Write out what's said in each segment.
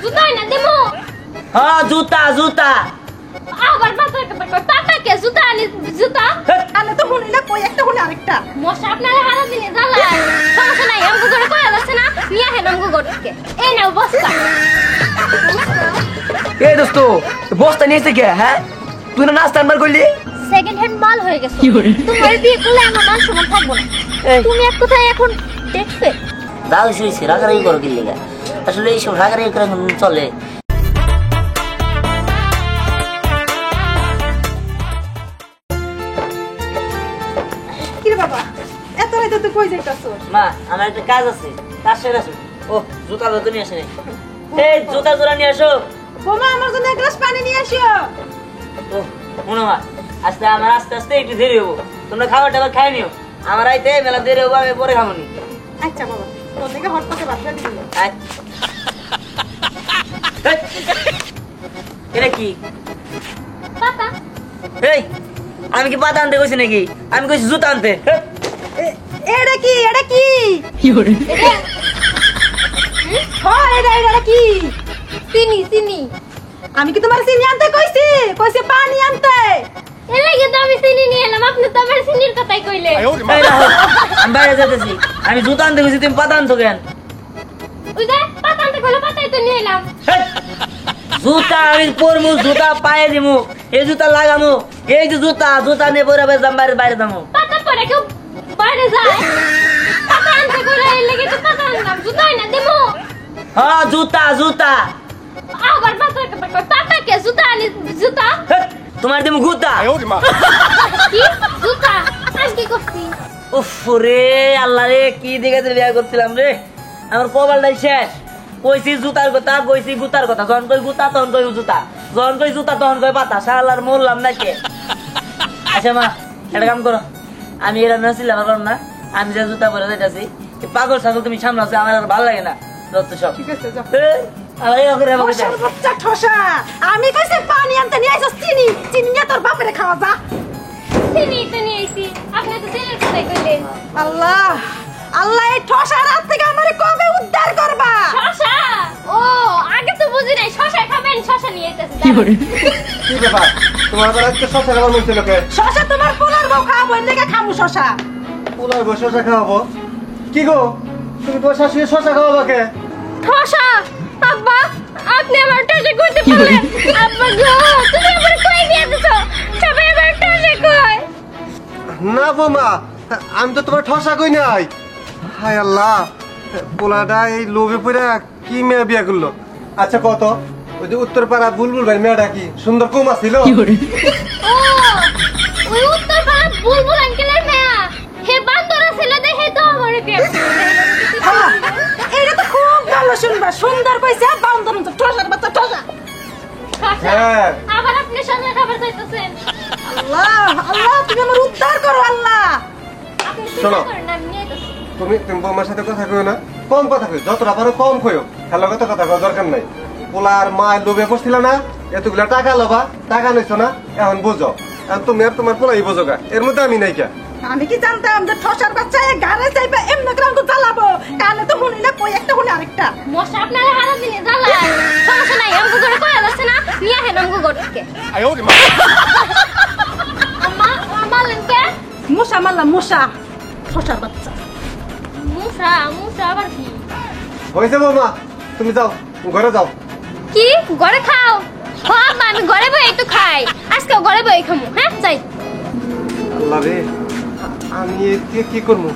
জুতা না দেমো হ্যাঁ জুতা জুতা আবার বাতার পাতা কে জুতা আনি জুতা আলে তো হুনিলা কই একটা হুনি আরেকটা মশা আপনারা হারা দিনে জ্বালায় সমস্যা নাই আমগো ঘরে কয়া যাচ্ছে না নিয়া হেন আমগো ঘর থেকে এই নাও বস্তা এই দোস্ত বস্তা নিয়েছে কে হ্যাঁ তুই না নাস্তা আনবার করলি সেকেন্ড হ্যান্ড মাল হয়ে গেছে তোমার বিয়ে করলে আমার মান সম্মান থাকবো না তুমি এক কথায় এখন দেখবে দাও শুয়েছি রাগারাগি করো কি লেগে আসলে এইসব রাগারাগি করে চলে কি রে বাবা এত রাতে তুই কই যাইতাছস মা আমার একটা কাজ আছে কাজ সেরে আসো ও জুতা তো নিয়ে আসে নাই এই জুতা জোড়া নিয়ে আসো বোমা আমার জন্য এক গ্লাস পানি নিয়ে আসিও ও মনে মা আস্তে আমার আস্তে আস্তে একটু দেরি হবো তোমরা খাবার টাবার খাই নিও আমার আইতে মেলা দেরি হবো আমি পরে খাবো নি আচ্ছা বাবা তোর থেকে হট পকে বাদ দিয়ে দিল এটা কি পাতা এই আমি কি পাতা আনতে কইছি নাকি আমি কইছি জুতা আনতে এটা কি হ্যাঁ এটা কি চিনি চিনি আমি কি তোমার চিনি আনতে কইছি কইছি পানি আনতে এর লাগে তো আমি চিনি নিয়ে এলাম আপনি তো আমার চিনির কথাই কইলে এই রাহো, আমি বাইরে যেতেছি আমি জুতা আনতে কইছি তুমি পাতা আনছো কেন ওই যে পাতা আনতে কইলো পাতাই তো নিয়ে এলাম হেই, জুতা আমি পরমু জুতা পায়ে দিমু এই জুতা লাগামু এই যে জুতা জুতা নিয়ে পরে যাম বাইরে যামু পাতা পরে কেউ বাইরে যায় পাতা আনতে কইলো এর লাগে তো পাতা আনলাম জুতাই না দেমো হ্যাঁ জুতা জুতা আবার পাতা কে জুতা আনি জুতা হেই, তোমার দিমু গুতা কি জুতা আজ কি করছি উফ রে আল্লাহ রে কি দেখে বিয়ে করছিলাম রে আমার কপালটাই শেষ কইছি জুতার কথা কইছি গুতার কথা যখন কই গুতা তখন কই জুতা যখন কই জুতা তখন কই পাতা শালার মরলাম না কে আচ্ছা মা একটা কাম করো আমি এরা নাছিলাম আমার না আমি যে জুতা পরে যাইতাছি পাগল ছাগল তুমি সামলাছো আমার আর ভালো লাগে না যত সব ঠিক আছে যাও আমার এই করে আমাকে ঠসার বাচ্চা ঠসা আমি কইছি পানি আনতে নিয়ে আইছস চিনি নিয়ে তোর বাপরে খাওয়া যা চিনি তো নিয়ে আইছি আপনি তো চিনির কথাই কইলেন আল্লাহ আল্লাহ এই ঠসার হাত থেকে আমারে কবে উদ্ধার করবা শশা ও আগে তো বুঝি নাই শশা খাবেন শশা নিয়ে আইতাছি কি ব্যাপার তোমার আবার আজকে শশা খাবার মন ছিল কে শশা তোমার পোলার বউ খাওয়াবো এর লেগে খামু শশা পোলার বসে শশা খাওয়াবো কি গো তুমি বসে শুয়ে শশা খাওয়াবো কে শশা আব্বা আপনি আমার টাজে কইতে পারলেন আব্বা গো তুমি আমার কই দিয়ে দিছো সবাই আমার টাজে কই না বৌমা আমি তো তোমার ঠসা কই নাই হায় আল্লাহ পোলাটা এই লোভে পড়ে কি মেয়ে বিয়ে করলো আচ্ছা কত ওই যে উত্তরপাড়া বুলবুল ভাই মেয়েটা কি সুন্দর কুমা ছিল ও ওই উত্তর পাড়া বুলবুল আঙ্কেলের মেয়া হে বান্দরা ছিল দেখে তো আমার প্রেম হ্যাঁ এটা তো খুব ভালো শুনবা সুন্দর কইছে বান্দর তো ঠসার বাচ্চা ঠসা হ্যাঁ। আবার আপনি সঙ্গে খাবার চাইতেছেন আল্লাহ আল্লাহ তুমি আমার উদ্ধার করো আল্লাহ আপনি শোনো। চিন্তা করেন না, আমি নিয়ে যাচ্ছি। তুমি বৌমার সাথে কথা কইও না কম কথা কই যতটা পারো কম কইও খেলো কথা কওয়ার দরকার নাই পোলার মা লোভে পড়ছিল না এতগুলা টাকা লবা টাকা নিছো না এখন বুঝো এখন তুমি আর তোমার পোলাই বোঝো গা এর মধ্যে আমি নাই কে আমি কি জানতাম যে ঠসার বাচ্চা এই গানে যাইবে এমনি করে আমাকে জ্বালাবো কানে তো হুনিলা কই একটা হুনি আরেকটা মশা আপনারা হারা দিনে জ্বালায় সমস্যা নাই আমগো ঘরে কয়া যাচ্ছে না নিয়ে হেন আমগো ঘর থেকে আম্মা মারলেন কে মশা মারলাম মশা ঠসার বাচ্চা মুসা মুসা আবার কি হয়েছে বৌমা তুমি যাও ঘরে যাও কি ঘরে খাও হ্যাঁ মা, আমি ঘরে বই একটু খাই আজকে ঘরে বই খামু হ্যাঁ যাই আল্লাহ রে আমি এদিকে কি করবো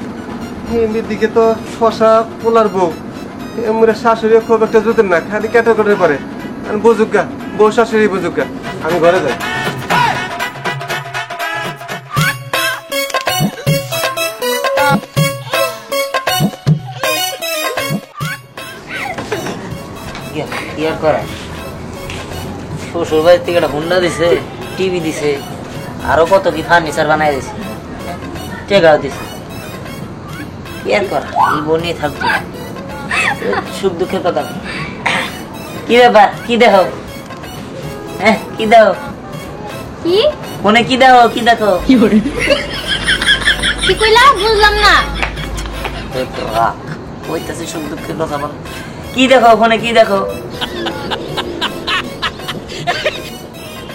এমনির দিকে তো শশা পোলার বউ এমনি শাশুড়ি খুব একটা জুতেন না খালি ক্যাটাগরি পরে আমি বুঝুক গা বউ শাশুড়ি বুঝুক গা আমি ঘরে যাই কি আর করা শ্বশুর বাড়ির থেকে একটা হুন্ডা দিছে টিভি দিছে আরো কত কি ফার্নিচার বানাই দিছে টেকাও দিছে কি আর করা এই বোন নিয়ে থাকতো সুখ দুঃখের কথা কি ব্যাপার কি দেখো হ্যাঁ কি দেখো কি ফোনে কি দেখো কি দেখো কি কইলা বুঝলাম না রাখ কইতাছে সুখ দুঃখের কথা বল কি দেখো ফোনে কি দেখো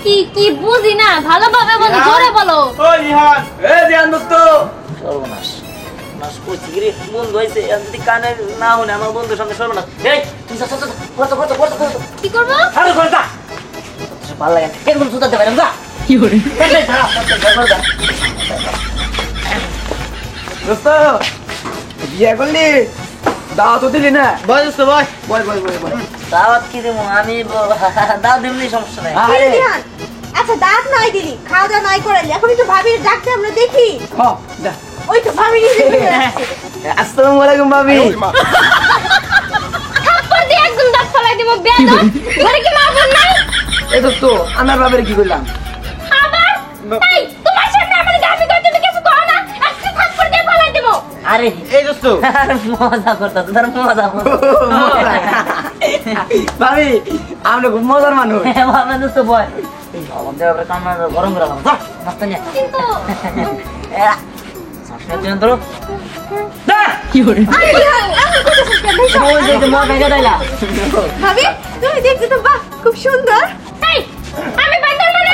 কি কি বুঝি না, ভালোভাবে বলো, জোরে বলো। ওই নিহান এ ধ্যান দোস্ত সর্বনাশ নাশ করছি কি রে, বন্ধু হয়েছে যদি কানে না হলে আমার বন্ধুর সঙ্গে সর্বনাশ। এই তুই যা করতো কি করবো? আরে করতা ভালো লাগে এরকম সুতাতে পারলাম যা কি করে দোস্ত বিয়ে করলি দাওয়াত তো দিলি না বয় দোস্ত বয় বল বল বল বল দাওয়াত কি দেবো আমি দাওয়াত দিবনি সমস্যা নাই আরে দিহান, আচ্ছা দাঁত নাই দিলি, খাওয়া দাওয়া নাই করালি, এখন একটু ভাবির ডাকতে আমরা দেখি। হ যা ওই তো ভাবি আসসালামু আলাইকুম ভাবি থাপ্পড় দিয়ে একদম দাঁত ফলাই দিব, বেয়াদব। ঘরে কি মা বোন নাই? এই দোস্ত আমার বাবার কি করলাম আবার এই তোমার সামনে আমার গাবি করে তুমি কিছু কও না, আজকে থাপ্পড় দিয়ে ফলাই দিব। আরে এই দোস্ত মজা করতো তোর মজা ভাবি আমরা খুব মজার মানুষ ভাবনা দোস্ত বয় কামনা গরম করে নাস্তা নিয়ে কিন্তু ভাবি তুমি দেখতে তো বাহ খুব সুন্দর। এই আমি বান্দর মানে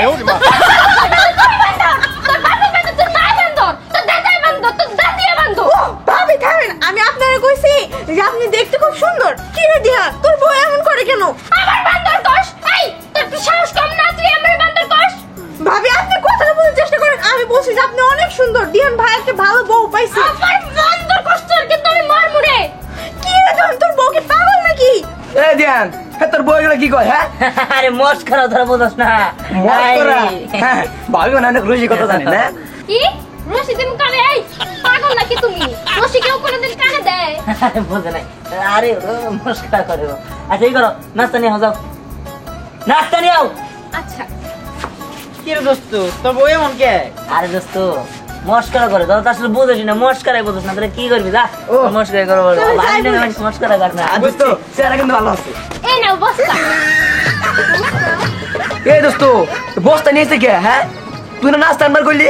তুই বান্দর, তোর বাবা বান্দর, তোর মা বান্দর, তোর দাদাই বান্দর, তোর দাদিয়া বান্দর। ভাবি থামেন, আমি আপনারে কইছি যে আপনি দেখতে খুব সুন্দর। কি রে দিহান, তোর বউ এমন করে কেন? আমার বান্দর কস, এই তোর কি সাহস কম না, তুই আমার বান্দর কস? ভাবি আপনি কথাটা বলার চেষ্টা করেন, আমি বলছি যে আপনি অনেক সুন্দর। দিহান ভাই একটা ভালো বউ পাইছে। আমার বান্দর কস তোর কিন্তু আমি মারমু রে। কি রে দিহান, তোর বউ কি পাগল নাকি? এ ধ্যান তোর বই গুলো কি কয় হ্যাঁ আরে মস খারাপ ধরা বোঝাস না মস্করা হ্যাঁ ভাবি মানে অনেক রুচি কথা জানি না কি রশি দিম কানে? এই পাগল নাকি তুমি? রশি কেউ কোনোদিন কানে দেয়? আরে বোঝে নাই আরে মস খারাপ করে আচ্ছা এই করো নাস্তা নিয়ে যাও নাস্তা নিয়ে আও আচ্ছা কি রে দোস্ত তোর বউ এমন কে? আরে দোস্ত মস্করা করে তো আসলে বুঝেছি না মস্করাই বুঝছ না তাহলে কি করবি যা ও। মস্করা করো মস্করা কর না আর দোস্ত চেহারা কিন্তু ভালো আছে এই নাও বস্তা। এই দোস্ত বস্তা নিয়েছে কে হ্যাঁ তুই না নাস্তা আনবার করলি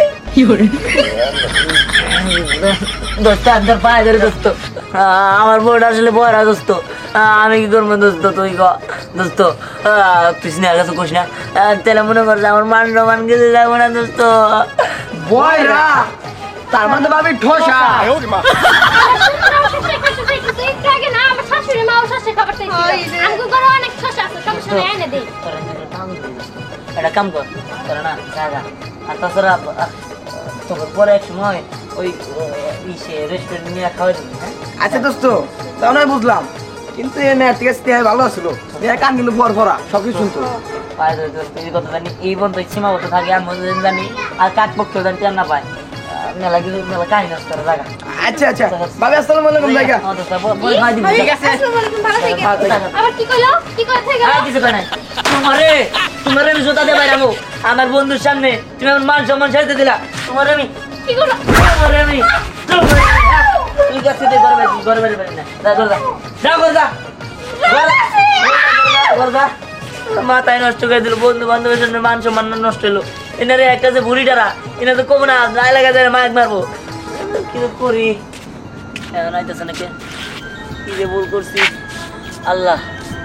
দোস্ত তোর পায়ে ধরে দোস্ত আমার বোর্ড আসলে বয়রা দোস্ত আমি কি করবো দোস্ত তুই ক দোস্ত তুই স্নেহার কাছে কোস না তাহলে মনে করছে আমার মান রমান কিছু যাবো না দোস্ত বয়রা তার মানে ভাবি ঠোসা একটু আগে না আমার শাশুড়ি মাও শস্য খাবার চাইছিল, আমগো ঘরে অনেক শস্য আছে, সমস্যা নেই এনে দেই। এটা কাম কর তোরা না জায়গা আর তাছাড়া তোকে পরে এক সময় ওই ইসে রেস্টুরেন্ট নিয়ে খাওয়াই দিবি হ্যাঁ আচ্ছা দোস্ত তাও নয় বুঝলাম কিন্তু এ মেয়ের থেকে স্নেহাই ভালো ছিল মেয়ের কান কিন্তু ভর ভরা সবকিছু শুনতো পায়ে ধরে দোস্ত এই কথা জানি এই বন্ধু সীমাবদ্ধ থাকে আর মধ্যে জানি আর কাক পক্ষ জানি টেন না পায় মেলা কিছু মেলা কাহিনী নষ্ট করে জায়গা আচ্ছা আচ্ছা ভাবি আসসালামু আলাইকুম জায়গা ঠিক আছে আসসালামু আলাইকুম, ভালো থেকেন। আবার কি কইলো? কি কথা থেকে গেল? কিছু কয় নাই তোমারে আমি জুতা দিয়ে বাইরাবো আমার বন্ধুর সামনে তুমি আমার মান সম্মান ছাড়তে দিলা তোমার আমি কি করলো? তোমার আমি তুই কাছে দিয়ে ঘরে বাড়ি পারি না যা মাথায় নষ্ট করে দিল বন্ধু বান্ধবের জন্য মান সম্মান নষ্ট হলো এনারে একটা যে বুড়ি ডারা এনা তো কমো না গায়ে লাগা যায় মায়ের মারবো কি করি এখন আইতেছে নাকি কি যে ভুল করছি আল্লাহ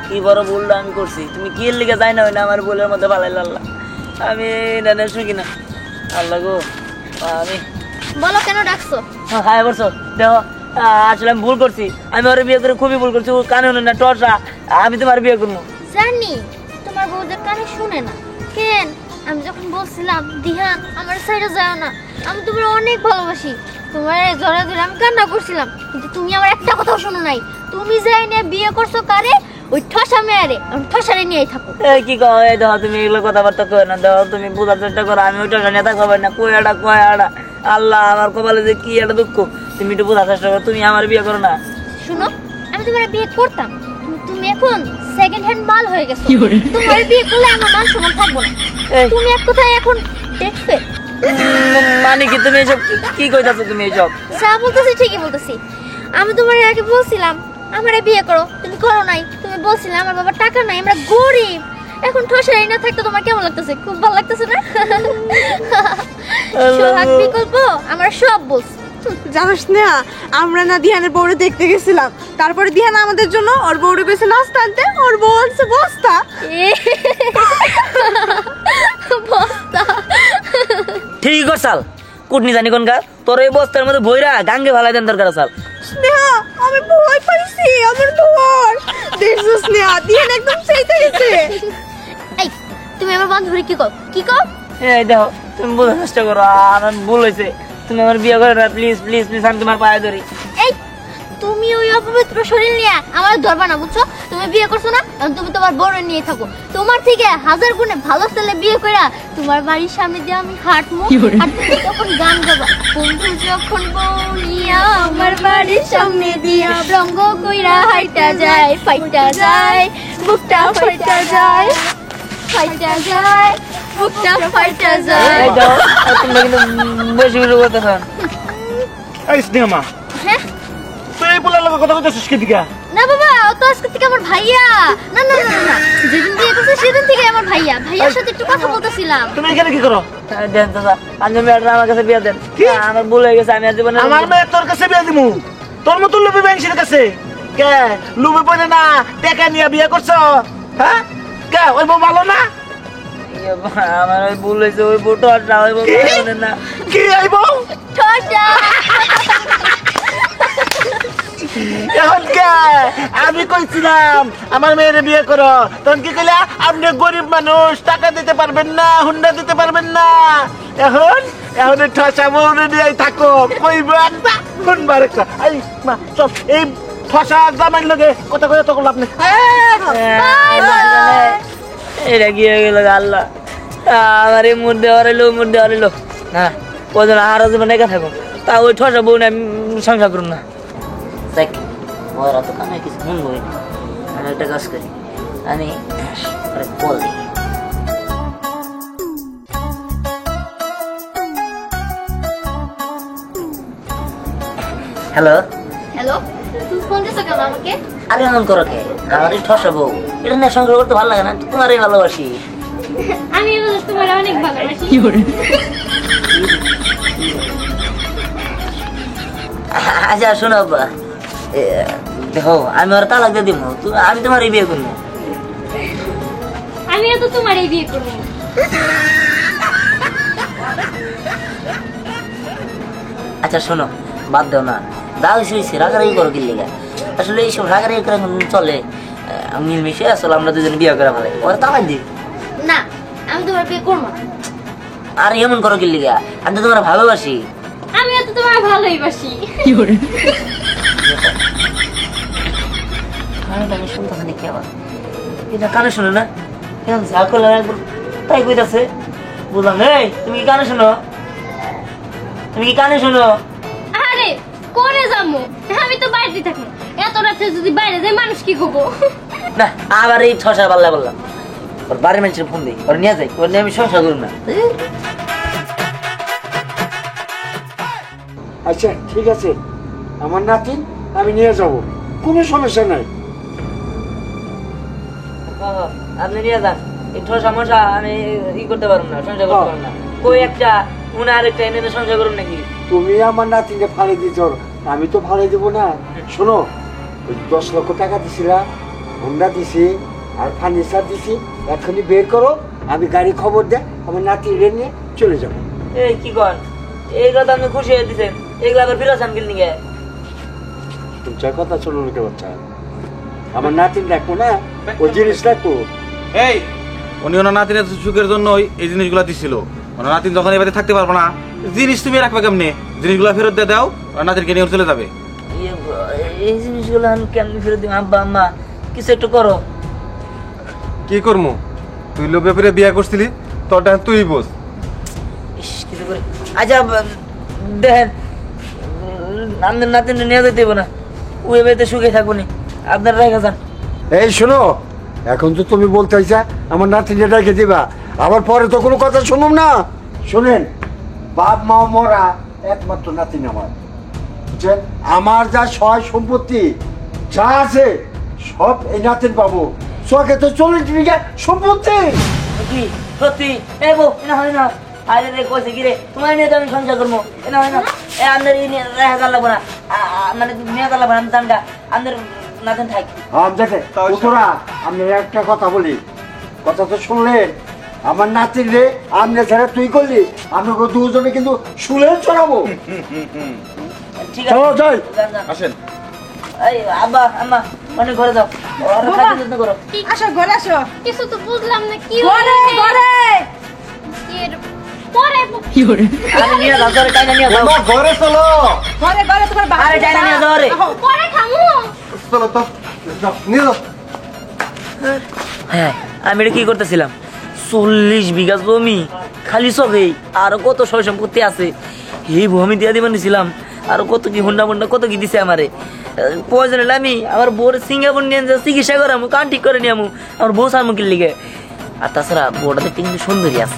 কি বড় ভুলটা আমি করছি তুমি কি এর লিগে যাই না হয় না আমার ভুলের মধ্যে ভালাই আল্লাহ আমি এটা শুকি না আল্লাহ গো আমি বলো কেন ডাকছো? হ্যাঁ বলছো দেখো আসলে আমি ভুল করছি আমি ওর বিয়ে করে খুবই ভুল করছি ও কানে হলো না টর্চা আমি তোমার বিয়ে করবো জানি তোমার বউ যে কানে শুনে না কেন? আমি যখন বলছিলাম দিহান আমার সাইডে যাও না, আমি তোমার অনেক ভালোবাসি, তোমার জড়া ধরে আমি কান্না করছিলাম, কিন্তু তুমি আমার একটা কথাও শোনো নাই। তুমি যাই না বিয়ে করছো কারে? ওই ঠসা মেয়ারে, আমি ঠসারে নিয়েই থাকো। কি কও এই দেখো তুমি এগুলো কথাবার্তা কই না দেখো তুমি বোঝার চেষ্টা করো আমি ওইটা নেতা খবর না কয় আড়া আল্লাহ আমার কপালে যে কি একটা দুঃখ তুমি একটু বোঝার চেষ্টা করো তুমি আমার বিয়ে করো না শুনো আমি তোমার বিয়ে করতাম কিন্তু তুমি এখন সেকেন্ড হ্যান্ড মাল হয়ে গেছো, তোমার বিয়ে করলে আমার মান সম্মান থাকবো না। এই। তুমি এক কথায় এখন দেখবে মানে কি তুমি এইসব কি কইতাছো তুমি এইসব যা বলতেছি ঠিকই বলতেছি। আমি তোমার আগে বলছিলাম আমারে বিয়ে করো, তুমি করো নাই। তুমি বলছিলে আমার বাবার টাকা নাই, আমরা গরিব। এখন ঠসাই না থাকতে তোমার কেমন লাগতেছে? খুব ভালো লাগতেছে না? সোহাগ বিকল্প আমার সব বলছে। জানোস না আমরা না দিহানের বউরে দেখতে গেছিলাম, তারপরে দিহান আমাদের জন্য ওর বউরে গেছে নাস্তা আনতে, ওর বউ আনছে বস্তা। করছাল কুটনি জানি কোন গা তোর এই বস্তার মধ্যে বইরা গাঙ্গে ভালাই দেন দরকার আসাল স্নেহা আমি ভয় পাইছি আমার ভয় দেখছো স্নেহা দিহান একদম সেইতে গেছে এই তুমি আমার বান্ধবী কি কও এই দেখো তুমি বোঝার চেষ্টা করো আমার ভুল হয়েছে তুমি আমার বিয়ে করে না প্লিজ প্লিজ প্লিজ আমি তোমার পায়ে ধরি এই তুমি ওই অপবিত্র শরীর নিয়ে আমার ধরবা না বুঝছো তুমি বিয়ে করছো না এখন তুমি তোমার বড় নিয়ে থাকো তোমার থেকে হাজার গুণে ভালো ছেলে বিয়ে কইরা তোমার বাড়ির সামনে দিয়ে আমি হাঁটমু আর তুমি তখন গান গাবা বন্ধু যখন বউনিয়া আমার বাড়ির সামনে দিয়া রঙ্গ কইরা হাইটা যায় ফাইটা যায় বুকটা ফাইটা যায় ফাইটা যায় বুকটা ফাইটা যায় এই দেখো তোমরা কিন্তু বেশি কিছু করতেছ এই স্নেহমা হ্যাঁ তুই এই পোলার লগে কথা কইতেছিস কি দিকা না বাবা ও তো আজকে থেকে আমার ভাইয়া না না না না যেদিন বিয়ে করছে সেদিন থেকে আমার ভাইয়ার সাথে একটু কথা বলতেছিলাম তুমি এখানে কি করো দেন তো আঞ্জুম মেয়েটা আমার কাছে বিয়ে দেন আমার ভুল হয়ে গেছে আমি আর জীবনে আমার মেয়ে তোর কাছে বিয়ে দিমু তোর মতো লুবি ব্যাংকের কাছে কে লুবি পড়ে না টাকা নিয়ে বিয়ে করছো হ্যাঁ কে ওই বউ ভালো না আমার ওই ভুল হয়েছে ওই বউটা ওই বউ না কি এই বউ ঠোঁটা এখন কে আমি কইছিলাম আমার মেয়ের বিয়ে করো তখন কি কইলা আপনি গরিব মানুষ টাকা দিতে পারবেন না হুন্ডা দিতে পারবেন না এখন এখন ঠসা বউরে নিয়ে থাকো কইব একটা শুনবার একটা এই মা চল এই ঠসা জামাইর লগে কথা কয়ে তো লাভ নেই এটা কি হয়ে গেল আল্লাহ আমার এই মুদ্দে হারাইলো না কজন আর জীবনে একা থাকো তা ওই ঠসা বউ আমি সংসার করুন না দেখ ওরা তো কানে কিছু মন বই আমি একটা কাজ করি আমি বল দিই হ্যালো হ্যালো তুমি ফোন দিছো কেন আমাকে আরে এমন করো কে আমার এই ঠসা বউ এটা নিয়ে সংসার করতে ভালো লাগে না তোমারই ভালোবাসি আমি তোমার অনেক ভালোবাসি আচ্ছা শোনো আব্বা দেখো আমি ওর তালাক দিয়ে দিব আমি তোমার বিয়ে করবো আমিও তো তোমারই বিয়ে করবো আচ্ছা শোনো বাদ দাও না দাও শুয়েছি রাগারাগি করো কি লেগে আসলে এইসব রাগারাগি করে চলে মিলমিশে আসলে আমরা দুজন বিয়ে করে ভালো ওর তালাক দিই না আমি তোমার বিয়ে করবো না আর এমন করো কি লেগে আমি তো তোমার ভালোবাসি আমিও তো তোমার ভালোই বাসি আমি শুনতেছি নাকি আবার এটা কানে শোনো না কেন যা করলে একবার তাই কইতাছে বুঝলাম এই তুমি কি কানে শোনো আরে করে যাবো আমি তো বাইরে থাকি এত রাতে যদি বাইরে যাই মানুষ কি করবো না আবার এই ঠসা পাল্লা বললাম ওর বাড়ির মানুষের ফোন দিই ওর নিয়ে যাই ওর নিয়ে আমি সংসার করুন না আচ্ছা ঠিক আছে আমার নাতিন আমি নিয়ে যাব কোনো সমস্যা নাই আপনি নিয়ে যান এই ঠসা মশা আমি ই করতে পারবো না সংসার করতে পারবো না কই একটা মনে আরেকটা এনে সংসার করুন নাকি তুমি আমার নাতিনকে ফাড়ে দিছ আমি তো ফাড়ে দিব না শোনো ওই 10 লক্ষ টাকা দিছিলা হুন্ডা দিছি আর ফার্নিচার দিছি এখনই বের করো আমি গাড়ি খবর দেয় আমার নাতি রে নিয়ে চলে যাব এই কি কর এই কথা আপনি খুশি হয়ে দিচ্ছেন এগুলো আবার ফিরে আসান কিল নিয়ে তোমার কথা শোনো কে বাচ্চা আমার নাতিন রাখবো না ওই জিনিস রাখবো এই উনি ওনার নাতিনের সুখের জন্য এই জিনিসগুলো দিছিল ওনার নাতিন যখন এবারে থাকতে পারবো না জিনিস তুমি রাখবে কেমনে জিনিসগুলো ফেরত দিয়ে দাও ওনার নাতিনকে নিয়ে চলে যাবে এই জিনিসগুলো আমি কেমনি ফেরত দিই আব্বা আম্মা কিছু একটু করো কি করমু তুই লোভে পেরে বিয়ে করছিলি তোরটা তুই বোঝ ইস কিছু করে আচ্ছা দেখেন আপনার নাতিন নিয়ে যেতে দেবো না ওই বাড়িতে সুখে থাকবো না আপনার রেখে যান এই শোনো এখন তো তুমি বলতে চাইছা আমার নাতিনটা রেখে দিবা আবার পরে তো কোনো কথা শুনুম না শুনেন বাপ মা মরা একমাত্র নাতিন আমার বুঝছেন আমার যা সহায় সম্পত্তি যা আছে সব এই নাতিন পাবো চোখে তো 40 বিঘা সম্পত্তি কি সত্যি এ বউ না হয় না আরে রে কইছে কি রে তোমার নিয়ে তো আমি সংসার করবো না হয় না এ আপনার এই নিয়ে রেখে যান লাগবো না মানে নিয়ে যান লাগবো না আমি জানগা আপনার নাতিন থাকি দেখে তোরা আমি একটা কথা বলি কথা তো শুনলেন আমার নাতির রে আমনে ছাড়া তুই করলি আমি দুজনে কিন্তু শুলে চড়াবো। ঠিক চলো আছে যাই। যান, যান। আসেন। এই আব্বা আম্মা অনেক ঘরে যাও আর বাবা। খাদ্য যত্ন করো। আসো ঘরে আসো কিছু তো বুঝলাম না কি ঘরে ঘরে পরে আরে নিয়ে যাও ঘরে টাইনা নিয়ে যাও মা ঘরে চলো ঘরে ঘরে তোমার বাবা আরে টাইনা নিয়ে যাও রে। পরে খামু। চলো তো যাও, নিয়ে যাও। হ্যাঁ আমি এটা কি করতেছিলাম 40 বিঘা জমি খালি সবে আরো কত সয় সম্পত্তি আছে এই ভূমি দিয়ে দিবেন নিছিলাম আর কত কি হুন্ডা মুন্ডা কত কি দিছে আমারে প্রয়োজন হলে আমি আমার বউর সিঙ্গাপুর নিয়ে যা চিকিৎসা করামু কান ঠিক করে নিয়ে আমার বউ সারমুখির লিগে আর তাছাড়া বউটাতে কিন্তু সুন্দরী আছে